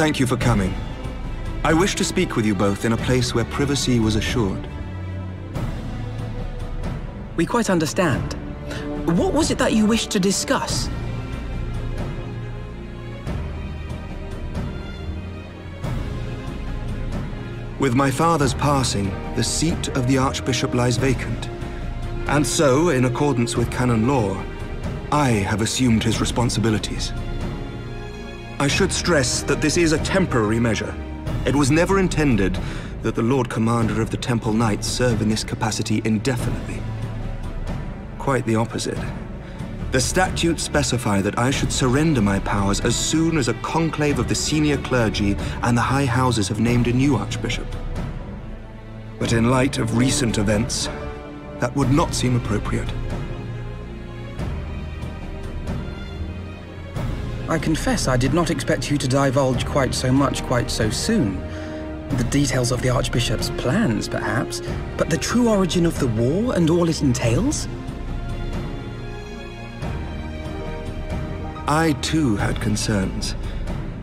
Thank you for coming. I wish to speak with you both in a place where privacy was assured. We quite understand. What was it that you wished to discuss? With my father's passing, the seat of the Archbishop lies vacant. And so, in accordance with canon law, I have assumed his responsibilities. I should stress that this is a temporary measure. It was never intended that the Lord Commander of the Temple Knights serve in this capacity indefinitely. Quite the opposite. The statutes specify that I should surrender my powers as soon as a conclave of the senior clergy and the high houses have named a new archbishop. But in light of recent events, that would not seem appropriate. I confess I did not expect you to divulge quite so much quite so soon. The details of the Archbishop's plans, perhaps, but the true origin of the war and all it entails? I too had concerns.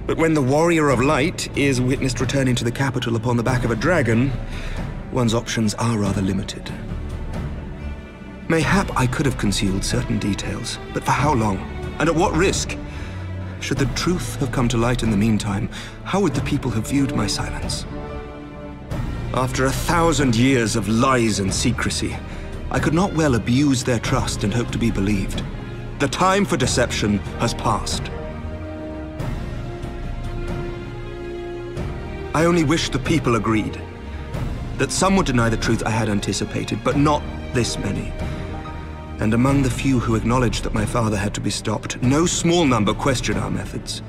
But when the Warrior of Light is witnessed returning to the capital upon the back of a dragon, one's options are rather limited. Mayhap I could have concealed certain details, but for how long? And at what risk? Should the truth have come to light in the meantime, how would the people have viewed my silence? After 1,000 years of lies and secrecy, I could not well abuse their trust and hope to be believed. The time for deception has passed. I only wish the people agreed. That some would deny the truth I had anticipated, but not this many. And among the few who acknowledged that my father had to be stopped, no small number questioned our methods.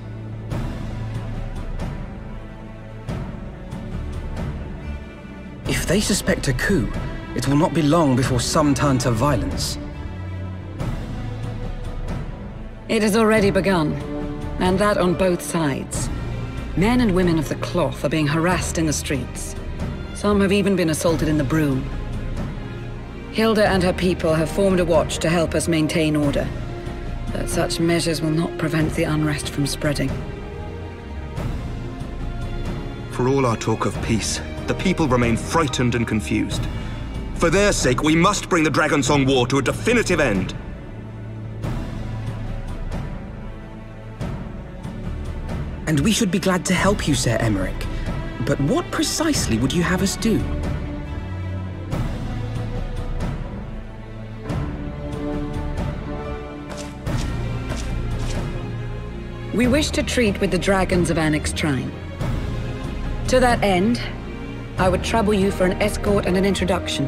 If they suspect a coup, it will not be long before some turn to violence. It has already begun, and that on both sides. Men and women of the cloth are being harassed in the streets. Some have even been assaulted in the Broom. Hilda and her people have formed a watch to help us maintain order, but such measures will not prevent the unrest from spreading. For all our talk of peace, the people remain frightened and confused. For their sake, we must bring the Dragonsong War to a definitive end. And we should be glad to help you, Sir Emmerich. But what precisely would you have us do? We wish to treat with the dragons of Annex Shrine. To that end, I would trouble you for an escort and an introduction.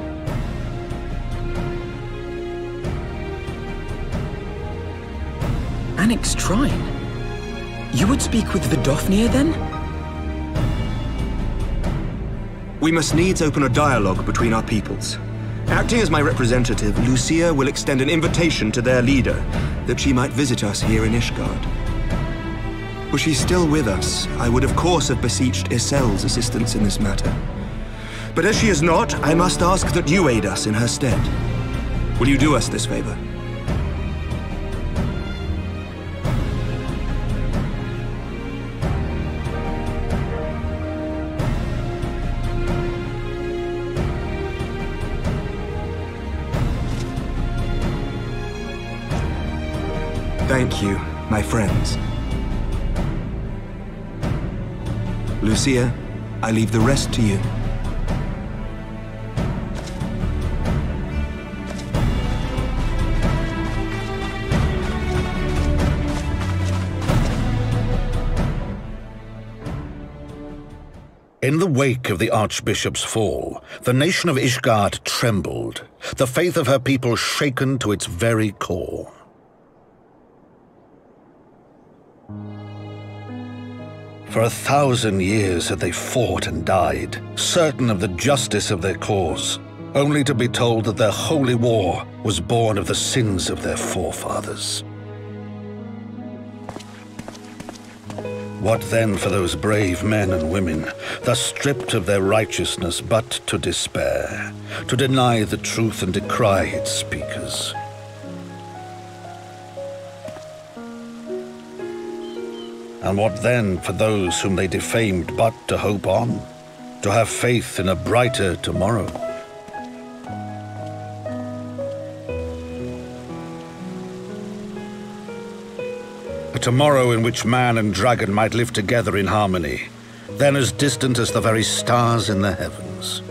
Annex Shrine? You would speak with Vidofnir, then? We must needs open a dialogue between our peoples. Acting as my representative, Lucia will extend an invitation to their leader, that she might visit us here in Ishgard. Were she still with us, I would of course have beseeched Isel's assistance in this matter. But as she is not, I must ask that you aid us in her stead. Will you do us this favor? Thank you, my friends. Lucia, I leave the rest to you. In the wake of the Archbishop's fall, the nation of Ishgard trembled, the faith of her people shaken to its very core. For 1,000 years had they fought and died, certain of the justice of their cause, only to be told that their holy war was born of the sins of their forefathers. What then for those brave men and women, thus stripped of their righteousness but to despair, to deny the truth and decry its speakers? And what then for those whom they defamed but to hope on, to have faith in a brighter tomorrow? A tomorrow in which man and dragon might live together in harmony, then as distant as the very stars in the heavens.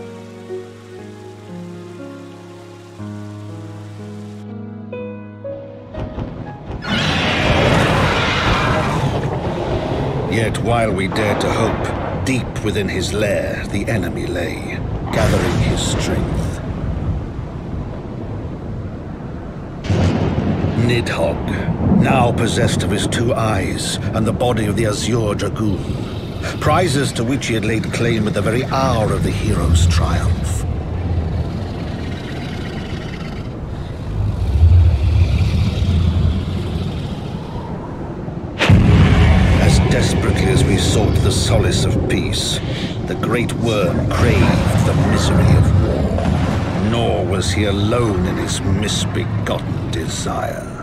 Yet while we dared to hope, deep within his lair the enemy lay, gathering his strength. Nidhogg, now possessed of his 2 eyes and the body of the Azure Dragoon, prizes to which he had laid claim at the very hour of the hero's triumph. As desperately as we sought the solace of peace, the great worm craved the misery of war. Nor was he alone in his misbegotten desire.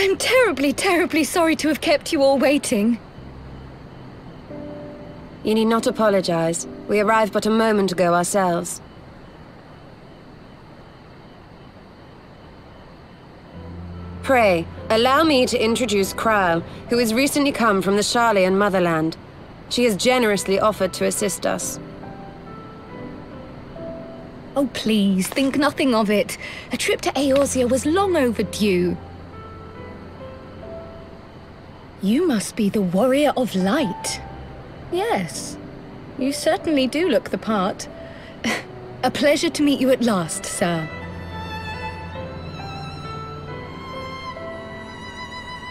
I'm terribly, terribly sorry to have kept you all waiting. You need not apologize. We arrived but a moment ago ourselves. Pray, allow me to introduce Kryle, who has recently come from the Sharlayan motherland. She has generously offered to assist us. Oh, please, think nothing of it. A trip to Eorzea was long overdue. You must be the Warrior of Light. Yes, you certainly do look the part. A pleasure to meet you at last, sir.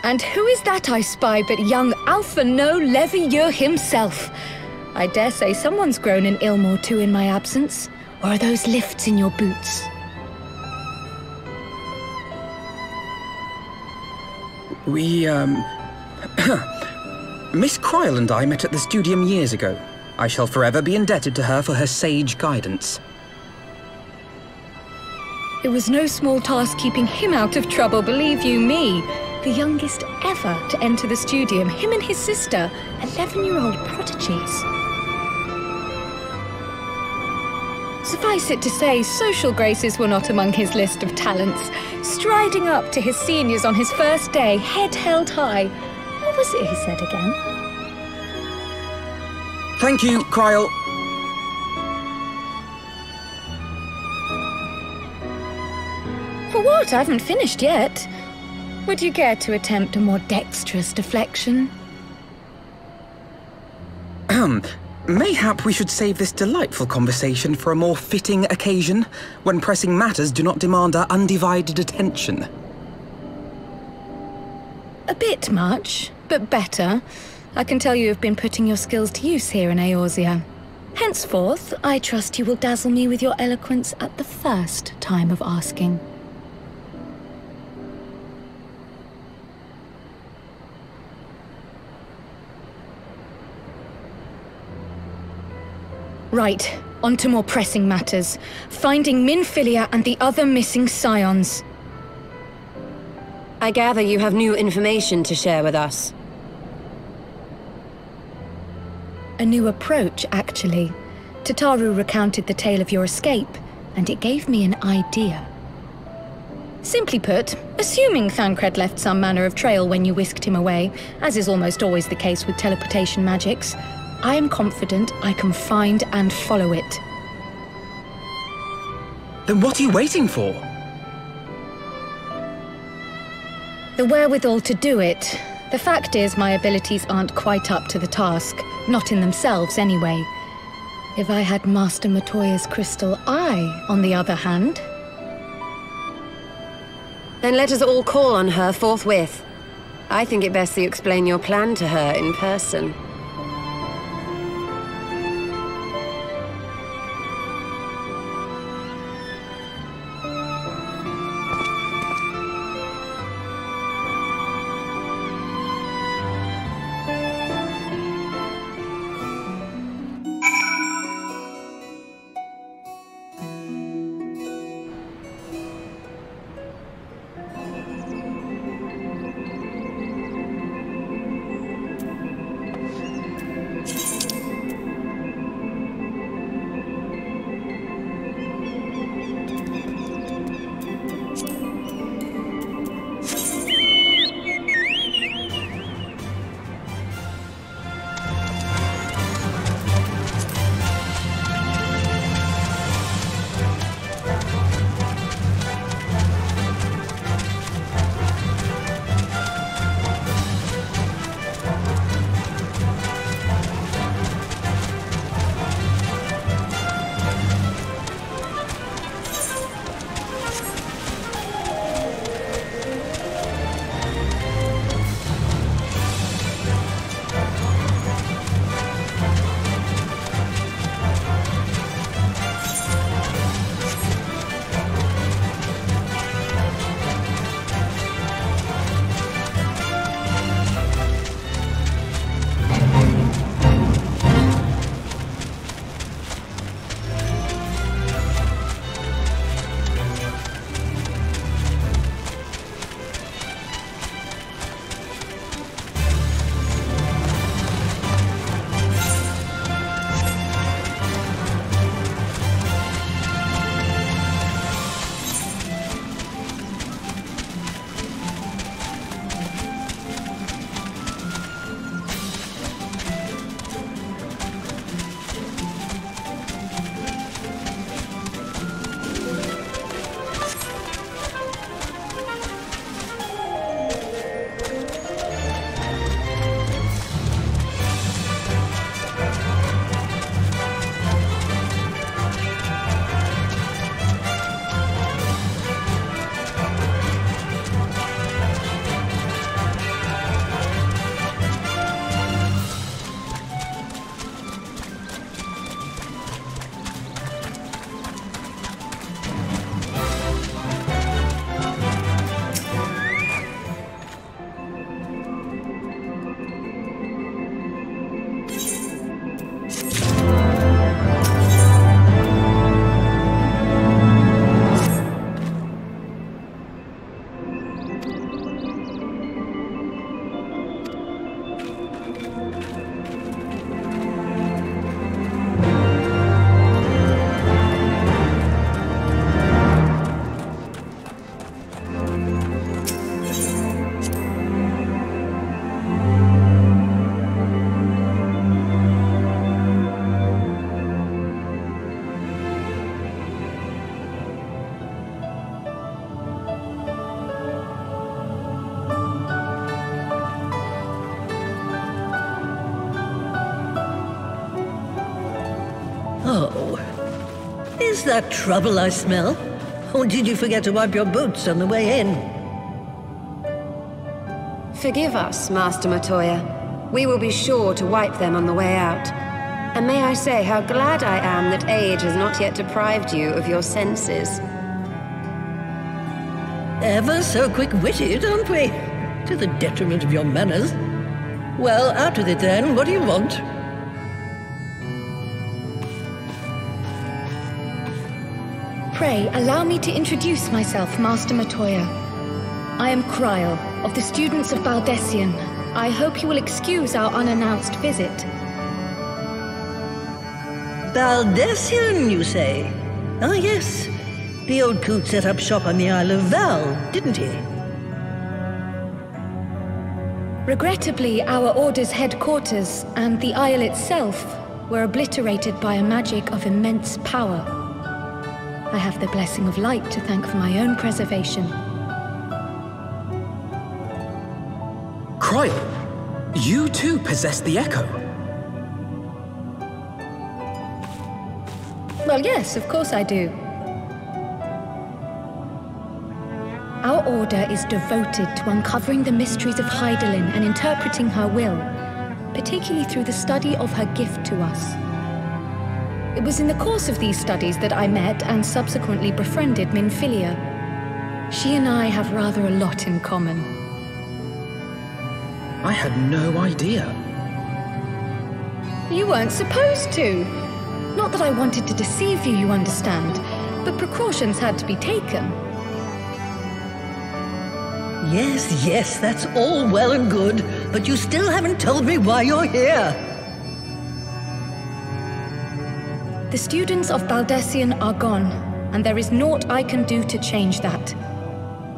And who is that I spy but young Alpha No Levieux himself? I dare say someone's grown an ilm or two in my absence. Or are those lifts in your boots? We, Miss Kryle and I met at the Studium years ago. I shall forever be indebted to her for her sage guidance. It was no small task keeping him out of trouble, believe you me. The youngest ever to enter the Studium, him and his sister, 11-year-old prodigies. Suffice it to say, social graces were not among his list of talents. Striding up to his seniors on his first day, head held high. What was it he said again? Thank you, Kryle. For what? I haven't finished yet. Would you care to attempt a more dexterous deflection? Mayhap we should save this delightful conversation for a more fitting occasion, when pressing matters do not demand our undivided attention. A bit much, but better. I can tell you have been putting your skills to use here in Eorzea. Henceforth, I trust you will dazzle me with your eloquence at the first time of asking. Right, on to more pressing matters. Finding Minfilia and the other missing scions. I gather you have new information to share with us. A new approach, actually. Tataru recounted the tale of your escape, and it gave me an idea. Simply put, assuming Thancred left some manner of trail when you whisked him away, as is almost always the case with teleportation magics, I am confident I can find and follow it. Then what are you waiting for? The wherewithal to do it. The fact is, my abilities aren't quite up to the task. Not in themselves, anyway. If I had Master Matoya's crystal eye, on the other hand... Then let us all call on her forthwith. I think it best that you explain your plan to her in person. Is that trouble I smell? Or did you forget to wipe your boots on the way in? Forgive us, Master Matoya. We will be sure to wipe them on the way out. And may I say how glad I am that age has not yet deprived you of your senses. Ever so quick-witted, aren't we? To the detriment of your manners. Well, out with it then. What do you want? Pray, allow me to introduce myself, Master Matoya. I am Cryle, of the students of Baldessian. I hope you will excuse our unannounced visit. Baldessian, you say? Ah, yes. The old coot set up shop on the Isle of Val, didn't he? Regrettably, our Order's headquarters and the Isle itself were obliterated by a magic of immense power. I have the blessing of light to thank for my own preservation. Cryle, you too possess the Echo. Well, yes, of course I do. Our Order is devoted to uncovering the mysteries of Hydaelyn and interpreting her will, particularly through the study of her gift to us. It was in the course of these studies that I met and subsequently befriended Minfilia. She and I have rather a lot in common. I had no idea. You weren't supposed to. Not that I wanted to deceive you, you understand, but precautions had to be taken. Yes, yes, that's all well and good, but you still haven't told me why you're here. The students of Baldessian are gone, and there is naught I can do to change that.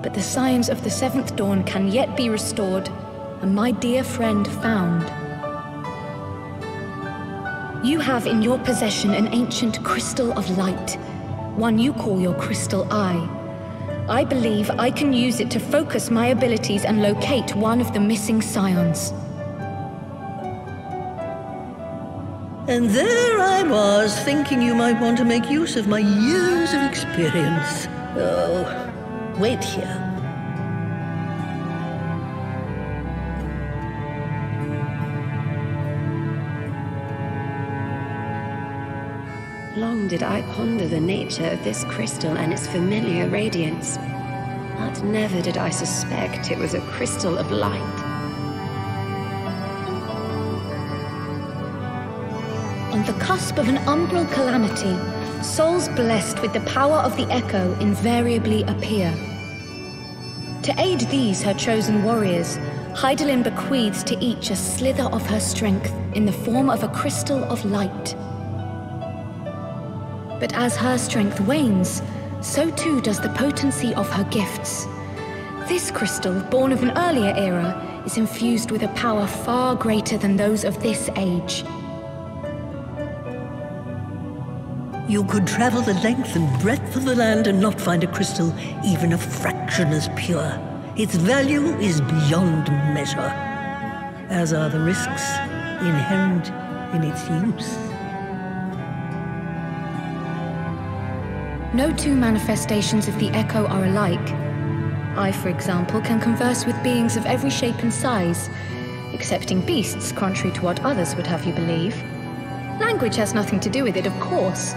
But the signs of the Seventh Dawn can yet be restored, and my dear friend found. You have in your possession an ancient crystal of light, one you call your crystal eye. I believe I can use it to focus my abilities and locate one of the missing scions. And there I was, thinking you might want to make use of my years of experience. Oh, wait here. Long did I ponder the nature of this crystal and its familiar radiance, but never did I suspect it was a crystal of light. On the cusp of an umbral calamity, souls blessed with the power of the Echo invariably appear. To aid these, her chosen warriors, Hydaelyn bequeaths to each a slither of her strength in the form of a crystal of light. But as her strength wanes, so too does the potency of her gifts. This crystal, born of an earlier era, is infused with a power far greater than those of this age. You could travel the length and breadth of the land and not find a crystal even a fraction as pure. Its value is beyond measure, as are the risks inherent in its use. No two manifestations of the Echo are alike. I, for example, can converse with beings of every shape and size, excepting beasts, contrary to what others would have you believe. Language has nothing to do with it, of course.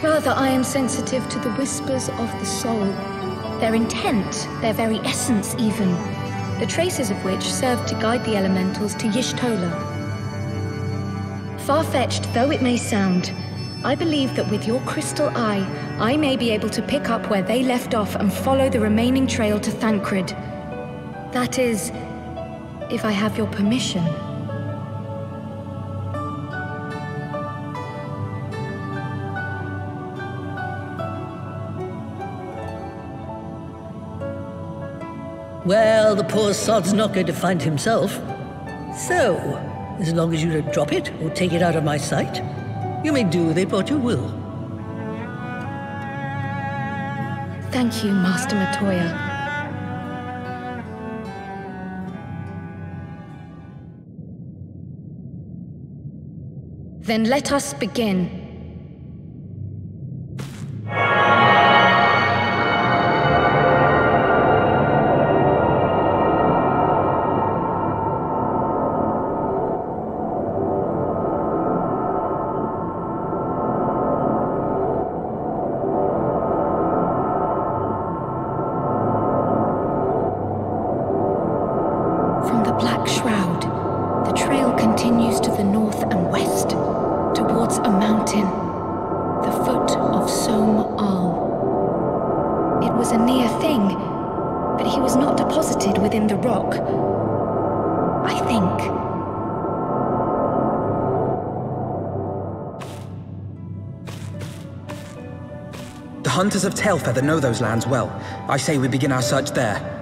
Rather, I am sensitive to the whispers of the soul. Their intent, their very essence even, the traces of which serve to guide the elementals to Y'shtola. Far-fetched though it may sound, I believe that with your crystal eye, I may be able to pick up where they left off and follow the remaining trail to Thancred. That is, if I have your permission. Well, the poor sod's not going to find himself. So, as long as you don't drop it or take it out of my sight, you may do with it what you will. Thank you, Master Matoya. Then let us begin. continues to the north and west, towards a mountain, the foot of Som Al. It was a near thing, but he was not deposited within the rock. I think. The hunters of Tailfeather know those lands well. I say we begin our search there.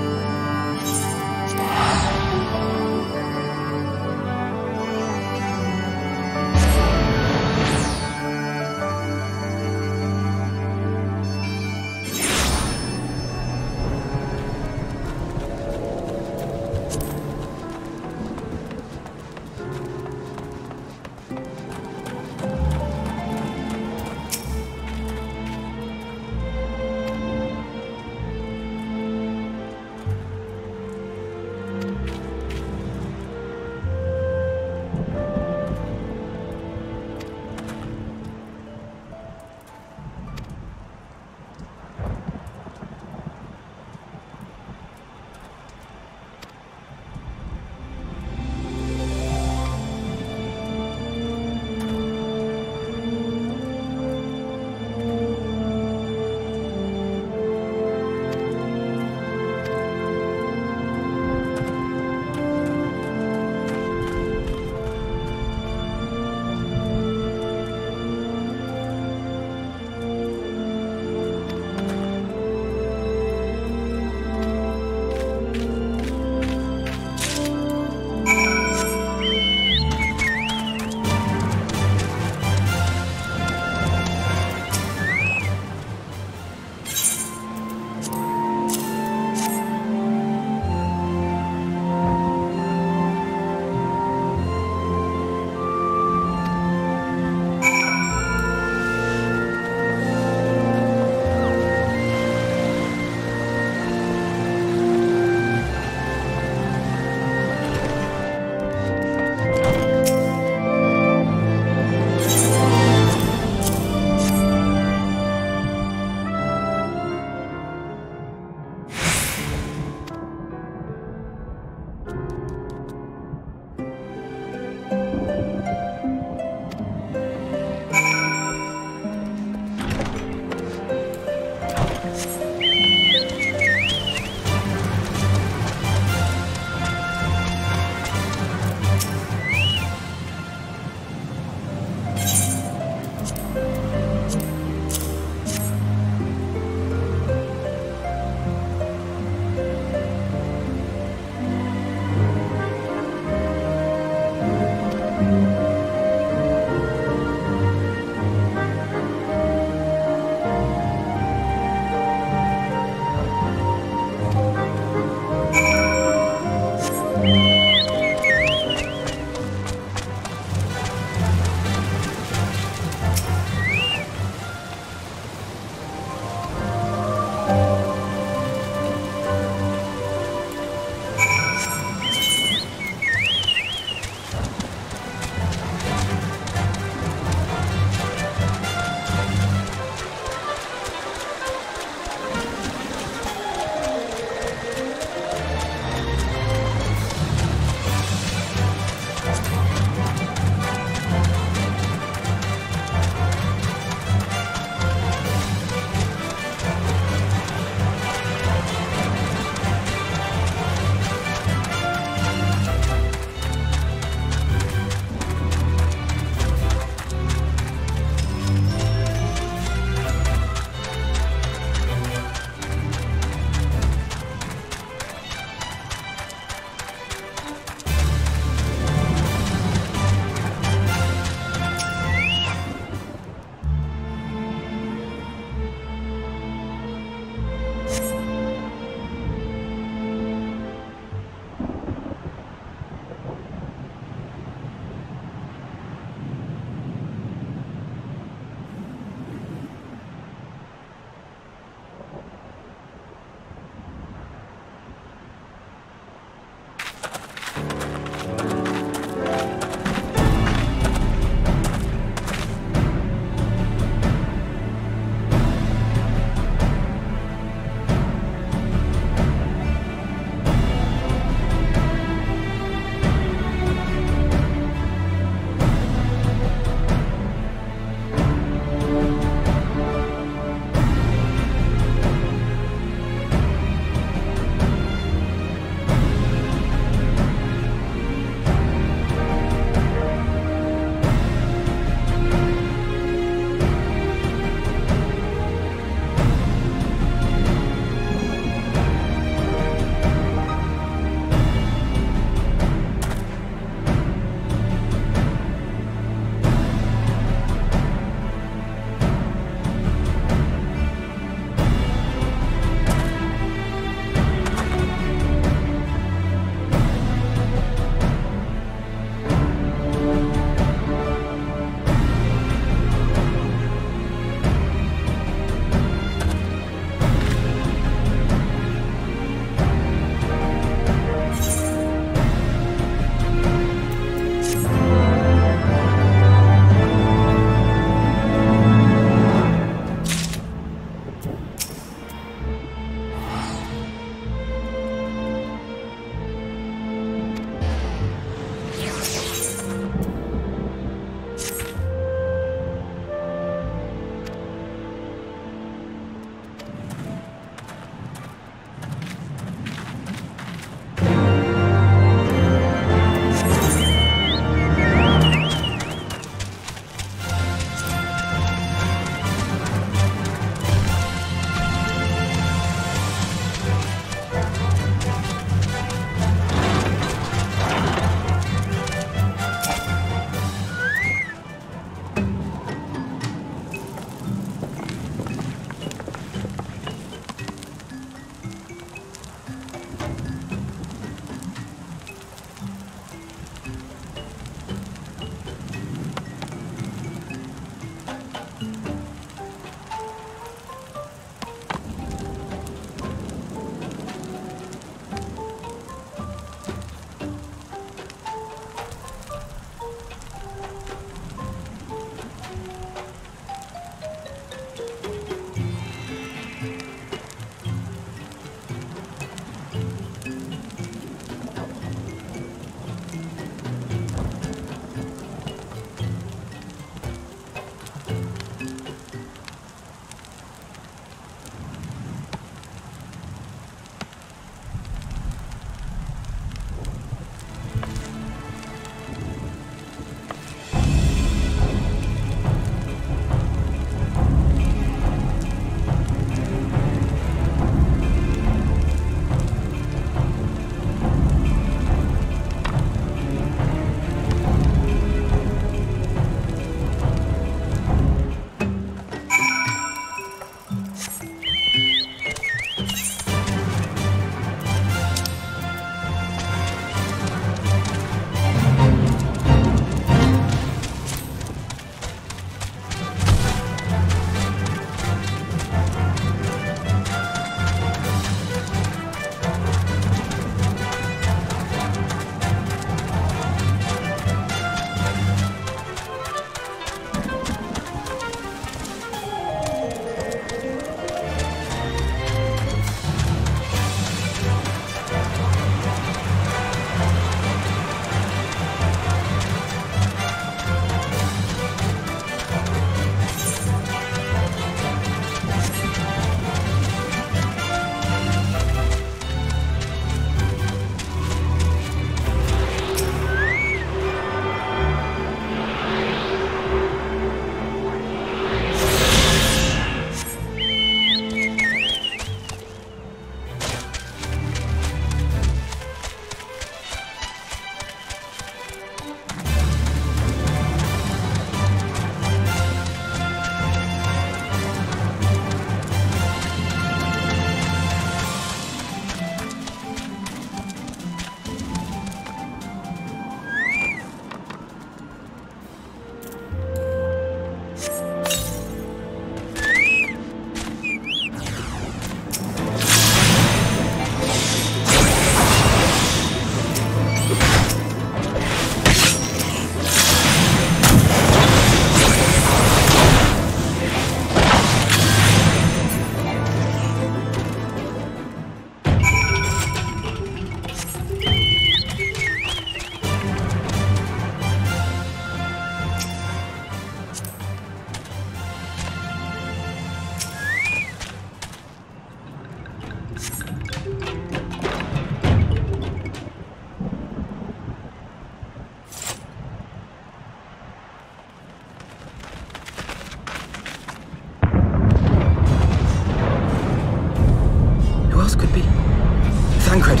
Thancred!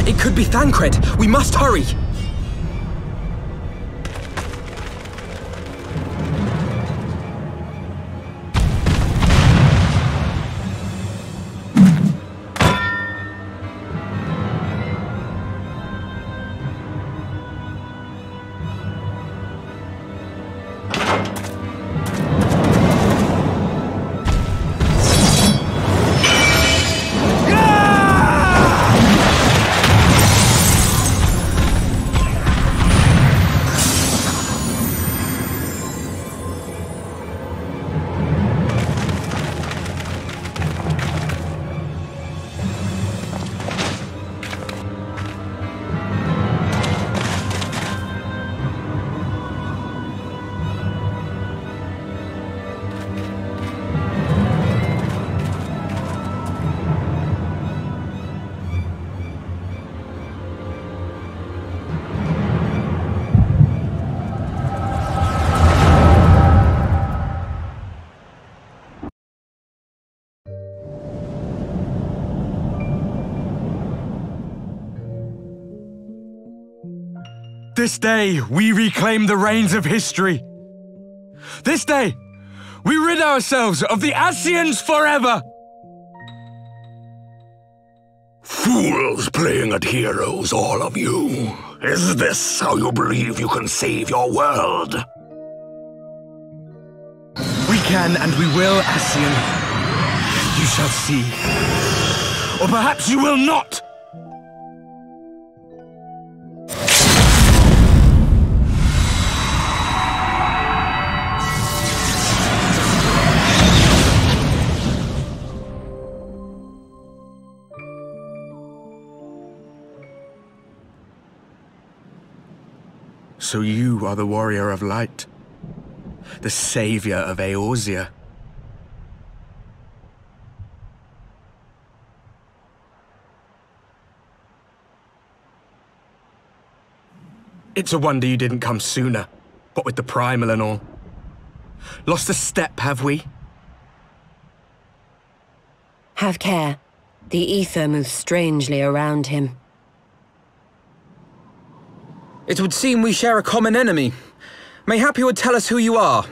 It could be Thancred! We must hurry! This day, we reclaim the reins of history. This day, we rid ourselves of the Ascians forever! Fools playing at heroes, all of you. Is this how you believe you can save your world? We can and we will, Ascian. You shall see. Or perhaps you will not! So you are the warrior of light, the savior of Eorzea. It's a wonder you didn't come sooner, what with the primal and all. Lost a step, have we? Have care. The ether moves strangely around him. It would seem we share a common enemy. Mayhap you would tell us who you are.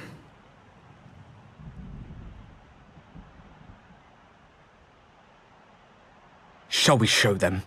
Shall we show them?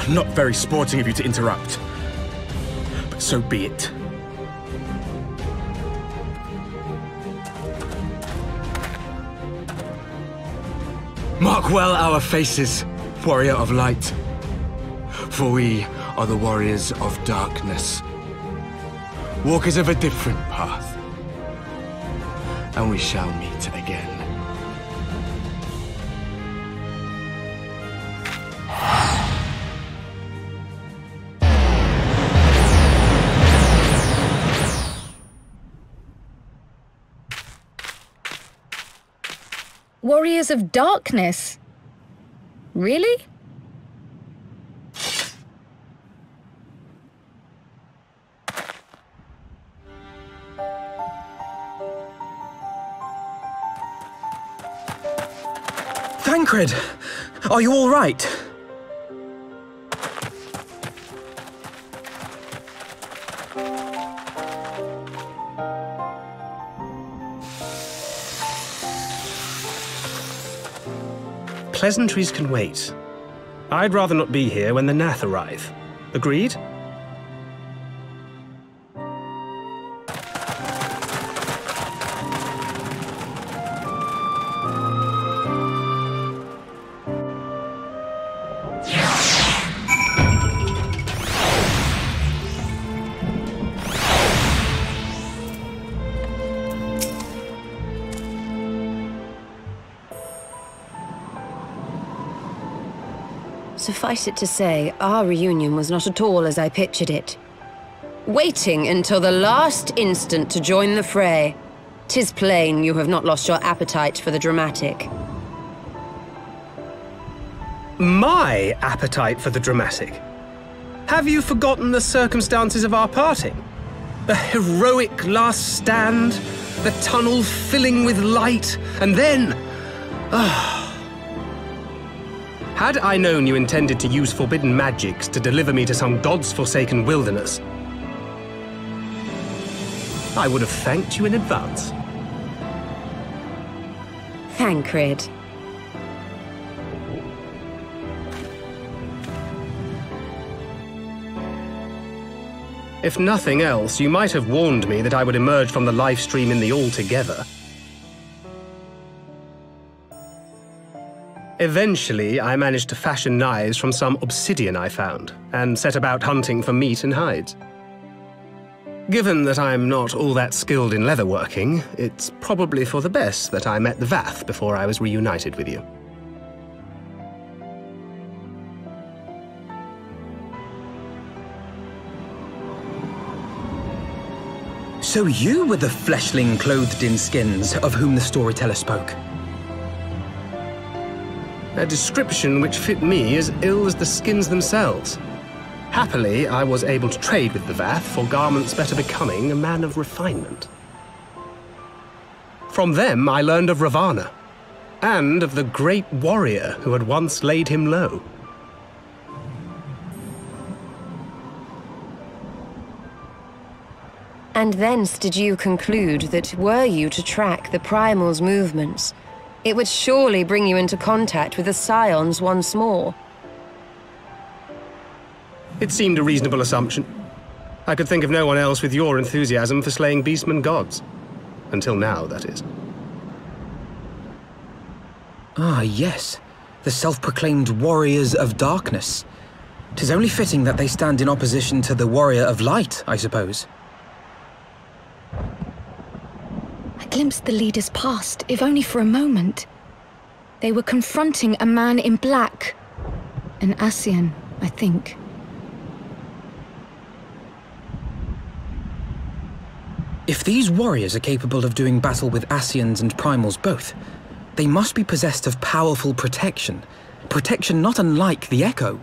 Not very sporting of you to interrupt, but so be it. Mark well our faces, warrior of light, for we are the warriors of darkness, walkers of a different path, and we shall meet again. Warriors of Darkness? Really? Thancred! Are you all right? Pleasantries can wait. I'd rather not be here when the Nath arrive. Agreed? Suffice it to say, our reunion was not at all as I pictured it. Waiting until the last instant to join the fray. 'Tis plain you have not lost your appetite for the dramatic. My appetite for the dramatic? Have you forgotten the circumstances of our parting? The heroic last stand, the tunnel filling with light, and then... Had I known you intended to use forbidden magics to deliver me to some god's forsaken wilderness, I would have thanked you in advance. Thancred. If nothing else, you might have warned me that I would emerge from the live stream in the all together. Eventually, I managed to fashion knives from some obsidian I found, and set about hunting for meat and hides. Given that I'm not all that skilled in leatherworking, it's probably for the best that I met the Vath before I was reunited with you. So you were the fleshling clothed in skins of whom the storyteller spoke? A description which fit me as ill as the skins themselves. Happily, I was able to trade with the Vath for garments better becoming a man of refinement. From them, I learned of Ravana, and of the great warrior who had once laid him low. And thence did you conclude that were you to track the Primal's movements, it would surely bring you into contact with the Scions once more. It seemed a reasonable assumption. I could think of no one else with your enthusiasm for slaying beastmen gods. Until now, that is. Ah, yes. The self-proclaimed Warriors of Darkness. 'Tis only fitting that they stand in opposition to the Warrior of Light, I suppose. I glimpsed the leaders past, if only for a moment. They were confronting a man in black. An Ascian, I think. If these warriors are capable of doing battle with Ascians and Primals both, they must be possessed of powerful protection. Protection not unlike the Echo.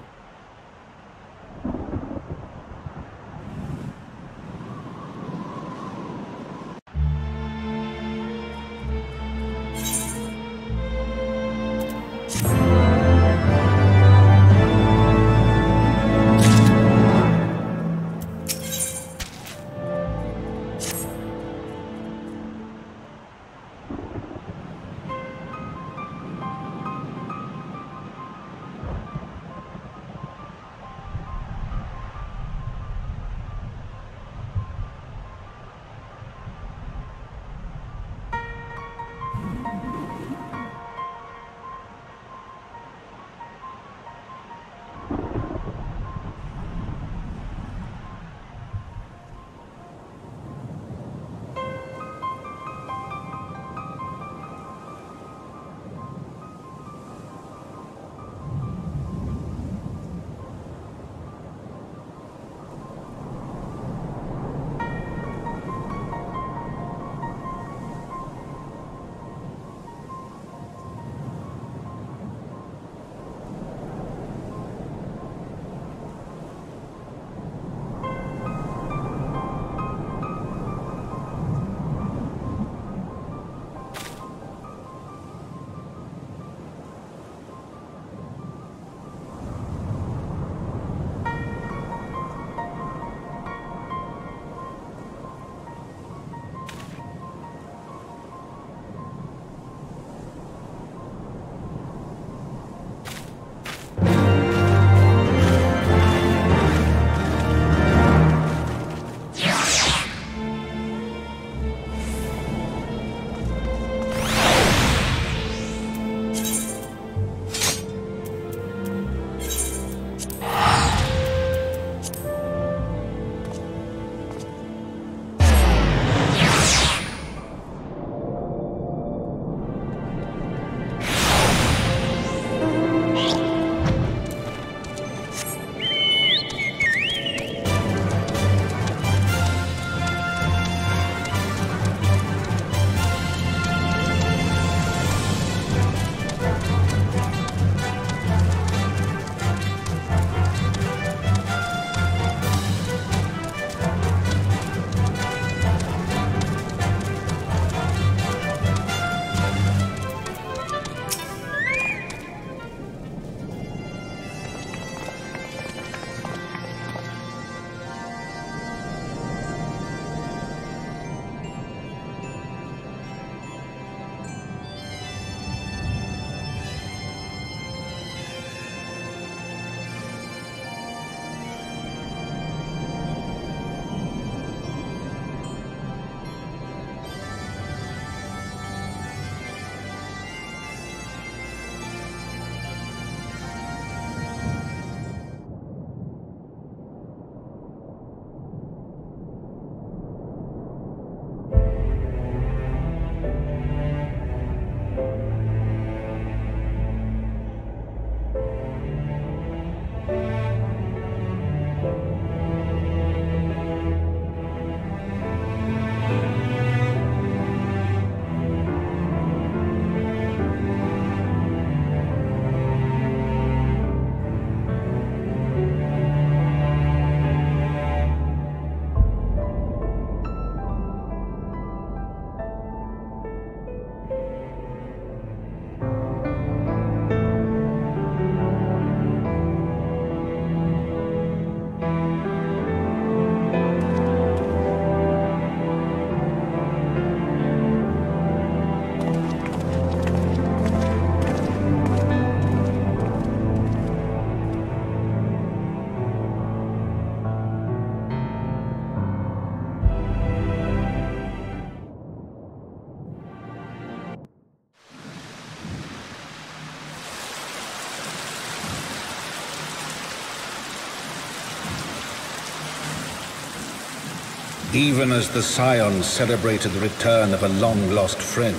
Even as the Scions celebrated the return of a long-lost friend,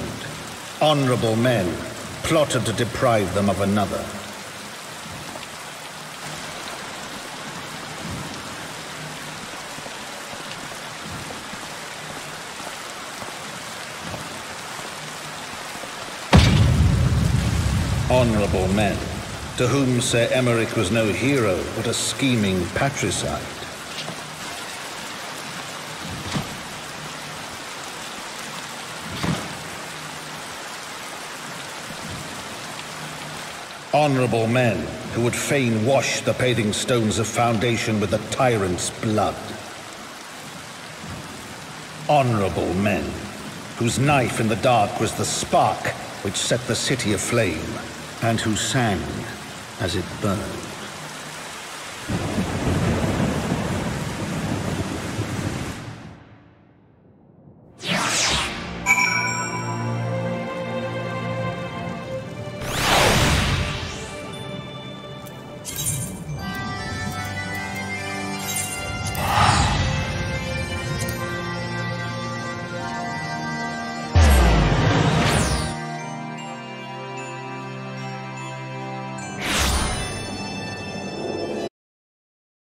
honorable men plotted to deprive them of another. Honorable men, to whom Sir Emeric was no hero, but a scheming patricide. Honorable men who would fain wash the paving stones of foundation with the tyrant's blood. Honorable men whose knife in the dark was the spark which set the city aflame, and who sang as it burned.